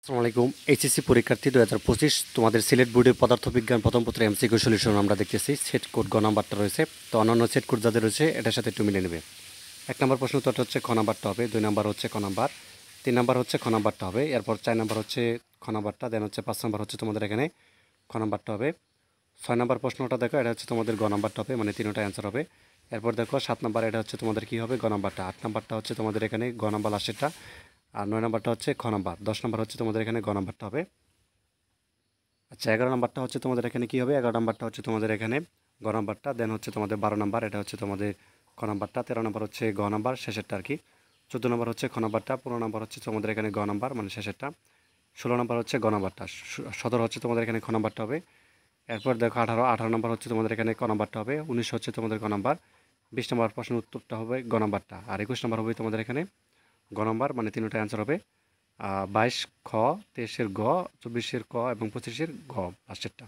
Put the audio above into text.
আসসালামু আলাইকুম। এইচএসসি পরীক্ষার্থী 2025 তোমাদের সিলেট বোর্ডের পদার্থবিজ্ঞান প্রথম পত্রের এমসিকিউ সলিউশন আমরা দেখতেছি। সেট কোড গ নাম্বারটা রয়েছে, তো অন্যান্য সেট কোড যাদের রয়েছে এটার সাথে একটু মিলে নেবে। 1 নম্বর প্রশ্ন উত্তরটা হচ্ছে খ নাম্বারটা হবে, 2 নাম্বার হচ্ছে খ নাম্বার, 3 নাম্বার হচ্ছে খ নাম্বারটা হবে, এরপর 4 নাম্বার হচ্ছে খ নাম্বারটা, দেন হচ্ছে 5 নাম্বার হচ্ছে তোমাদের এখানে খ নাম্বারটা হবে। 6 নাম্বার প্রশ্নটা দেখো, এটা হচ্ছে তোমাদের গ নাম্বারটা হবে, মানে তিনটা অ্যান্সার হবে। এরপর দেখো 7 নাম্বার, এটা হচ্ছে তোমাদের কী হবে, গ নাম্বারটা। 8 নাম্বারটা হচ্ছে তোমাদের এখানে গ নাম্বার লাস্টেরটা, আর 9 নাম্বারটা হচ্ছে খ নাম্বার। 10 নাম্বার হচ্ছে তোমাদের এখানে গ নাম্বারটা হবে। আচ্ছা, 11 নাম্বারটা হচ্ছে তোমাদের এখানে কী হবে, 11 নাম্বারটা হচ্ছে তোমাদের এখানে গ নাম্বারটা, দেন হচ্ছে তোমাদের 12 নাম্বার, এটা হচ্ছে তোমাদের খ নাম্বারটা। 13 নাম্বার হচ্ছে গ নাম্বার, শেষেরটা আর কি। 14 নাম্বার হচ্ছে খ নাম্বারটা। 15 নাম্বার হচ্ছে তোমাদের এখানে গ নাম্বার, মানে শেষেরটা। 16 নাম্বার হচ্ছে গ নাম্বারটা। 17 হচ্ছে তোমাদের এখানে খ নাম্বারটা হবে। এরপর দেখো 18 নাম্বার হচ্ছে তোমাদের এখানে ক নাম্বারটা হবে। 19 হচ্ছে তোমাদের ক নাম্বার। 20 নাম্বার প্রশ্নের উত্তরটা হবে গ নাম্বারটা, আর 21 নাম্বার হবে তোমাদের এখানে গ নাম্বার, মানে তিনটা অ্যান্সার হবে। 22 খ, 23-এর গ, 24-এর ক এবং 25-এর ঘ লাস্টেরটা।